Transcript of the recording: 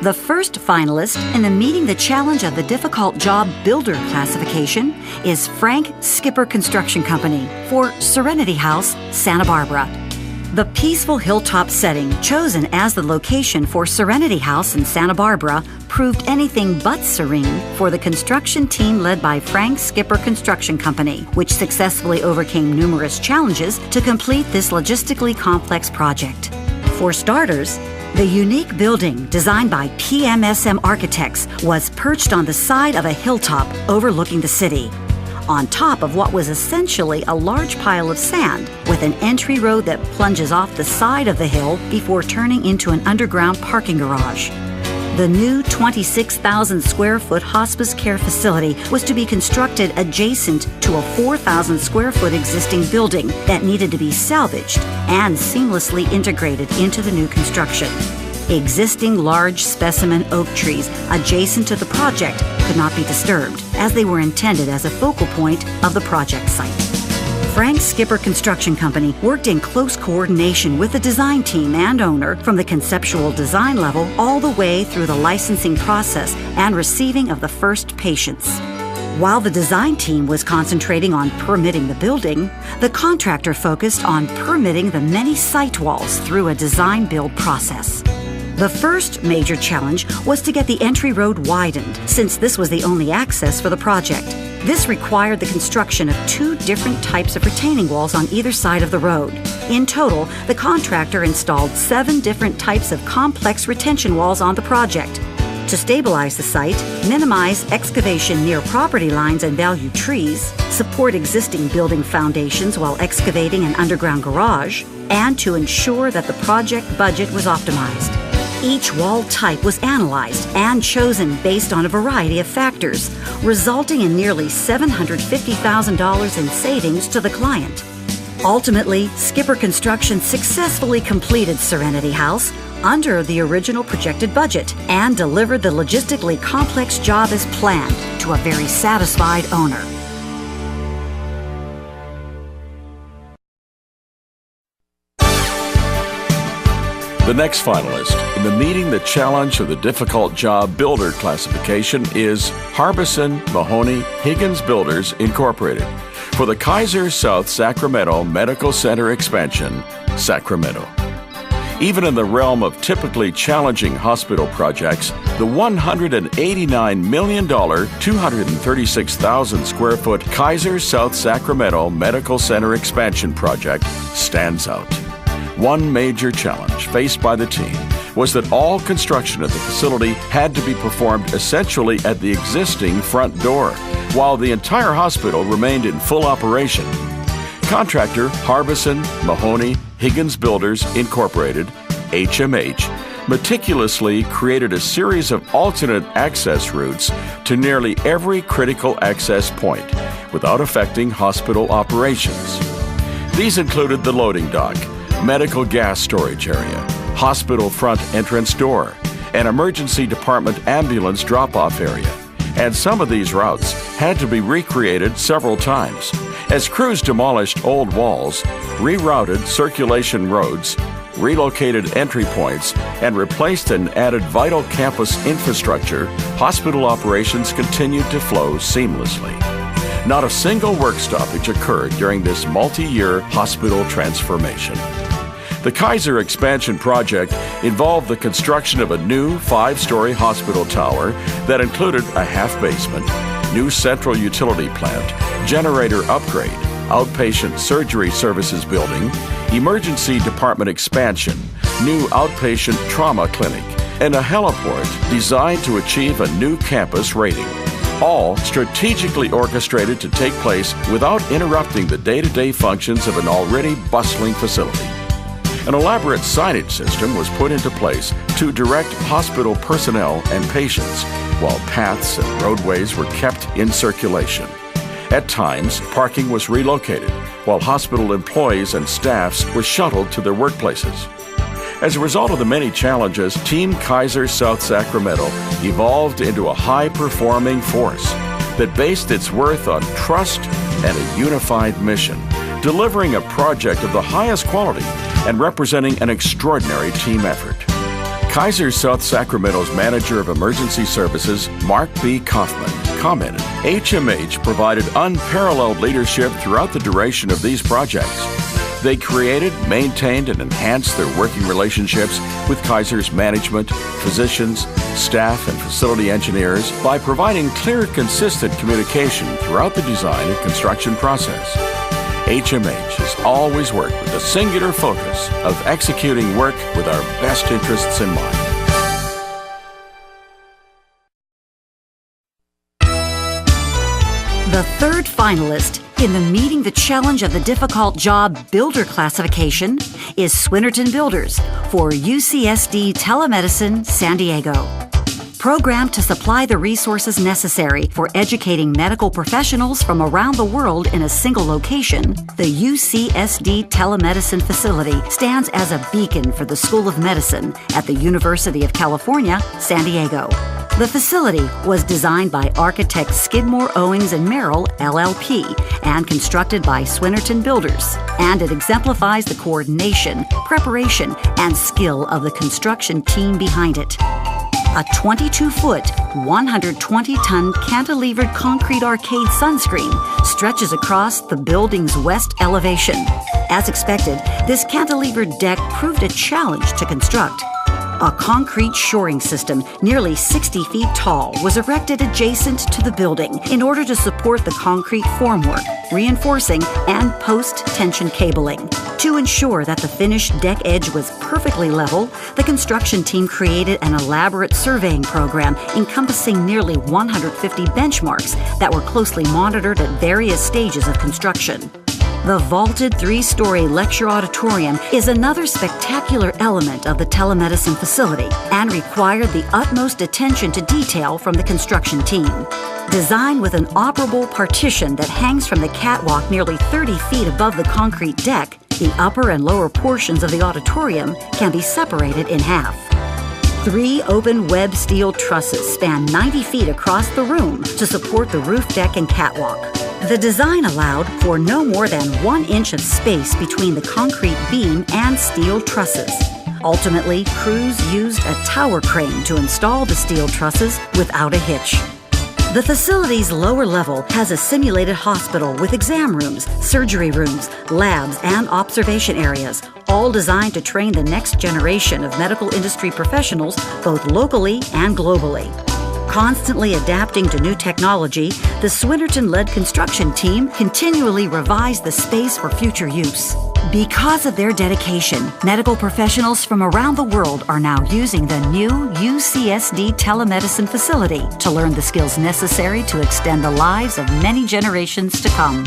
The first finalist in the Meeting the Challenge of the Difficult Job Builder classification is Frank Skipper Construction Company for Serenity House, Santa Barbara. The peaceful hilltop setting chosen as the location for Serenity House in Santa Barbara proved anything but serene for the construction team led by Frank Skipper Construction Company, which successfully overcame numerous challenges to complete this logistically complex project. For starters, the unique building, designed by PMSM Architects, was perched on the side of a hilltop overlooking the city, on top of what was essentially a large pile of sand, with an entry road that plunges off the side of the hill before turning into an underground parking garage. The new 26,000 square foot hospice care facility was to be constructed adjacent to a 4,000 square foot existing building that needed to be salvaged and seamlessly integrated into the new construction. Existing large specimen oak trees adjacent to the project could not be disturbed, as they were intended as a focal point of the project site. Frank Skipper Construction Company worked in close coordination with the design team and owner from the conceptual design level all the way through the licensing process and receiving of the first patients. While the design team was concentrating on permitting the building, the contractor focused on permitting the many site walls through a design-build process. The first major challenge was to get the entry road widened, since this was the only access for the project. This required the construction of 2 different types of retaining walls on either side of the road. In total, the contractor installed 7 different types of complex retention walls on the project. To stabilize the site, minimize excavation near property lines and value trees, support existing building foundations while excavating an underground garage, and to ensure that the project budget was optimized. Each wall type was analyzed and chosen based on a variety of factors, resulting in nearly $750,000 in savings to the client. Ultimately, Skipper Construction successfully completed Serenity House under the original projected budget and delivered the logistically complex job as planned to a very satisfied owner. The next finalist in the Meeting the Challenge of the Difficult Job Builder classification is Harbison Mahoney Higgins Builders Incorporated for the Kaiser South Sacramento Medical Center expansion, Sacramento. Even in the realm of typically challenging hospital projects, the $189 million, 236,000 square foot Kaiser South Sacramento Medical Center expansion project stands out. One major challenge faced by the team was that all construction at the facility had to be performed essentially at the existing front door, while the entire hospital remained in full operation. Contractor Harbison Mahoney Higgins Builders Incorporated, HMH, meticulously created a series of alternate access routes to nearly every critical access point without affecting hospital operations. These included the loading dock, medical gas storage area, hospital front entrance door, an emergency department ambulance drop-off area, and some of these routes had to be recreated several times as crews demolished old walls, rerouted circulation roads, relocated entry points, and replaced and added vital campus infrastructure. Hospital operations continued to flow seamlessly. Not a single work stoppage occurred during this multi-year hospital transformation. The Kaiser expansion project involved the construction of a new 5-story hospital tower that included a half basement, new central utility plant, generator upgrade, outpatient surgery services building, emergency department expansion, new outpatient trauma clinic, and a heliport designed to achieve a new campus rating. All strategically orchestrated to take place without interrupting the day-to-day functions of an already bustling facility. An elaborate signage system was put into place to direct hospital personnel and patients, while paths and roadways were kept in circulation. At times, parking was relocated, while hospital employees and staffs were shuttled to their workplaces. As a result of the many challenges, Team Kaiser South Sacramento evolved into a high-performing force that based its worth on trust and a unified mission, delivering a project of the highest quality and representing an extraordinary team effort. Kaiser South Sacramento's Manager of Emergency Services, Mark B. Kaufman, commented, HMH provided unparalleled leadership throughout the duration of these projects. They created, maintained, and enhanced their working relationships with Kaiser's management, physicians, staff, and facility engineers by providing clear, consistent communication throughout the design and construction process. HMH has always worked with a singular focus of executing work with our best interests in mind. The third finalist in the Meeting the Challenge of the Difficult Job Builder classification is Swinerton Builders for UCSD Telemedicine San Diego. Programmed to supply the resources necessary for educating medical professionals from around the world in a single location, the UCSD Telemedicine facility stands as a beacon for the School of Medicine at the University of California, San Diego. The facility was designed by architect Skidmore, Owings & Merrill, LLP, and constructed by Swinerton Builders, and it exemplifies the coordination, preparation, and skill of the construction team behind it. A 22-foot, 120-ton cantilevered concrete arcade sunscreen stretches across the building's west elevation. As expected, this cantilevered deck proved a challenge to construct. A concrete shoring system nearly 60 feet tall was erected adjacent to the building in order to support the concrete formwork, reinforcing, and post-tension cabling. To ensure that the finished deck edge was perfectly level, the construction team created an elaborate surveying program encompassing nearly 150 benchmarks that were closely monitored at various stages of construction. The vaulted 3-story lecture auditorium is another spectacular element of the telemedicine facility and required the utmost attention to detail from the construction team. Designed with an operable partition that hangs from the catwalk nearly 30 feet above the concrete deck, the upper and lower portions of the auditorium can be separated in half. 3 open web steel trusses span 90 feet across the room to support the roof deck and catwalk. The design allowed for no more than 1 inch of space between the concrete beam and steel trusses. Ultimately, crews used a tower crane to install the steel trusses without a hitch. The facility's lower level has a simulated hospital with exam rooms, surgery rooms, labs, and observation areas, all designed to train the next generation of medical industry professionals both locally and globally. Constantly adapting to new technology, the Swinerton-led construction team continually revised the space for future use. Because of their dedication, medical professionals from around the world are now using the new UCSD telemedicine facility to learn the skills necessary to extend the lives of many generations to come.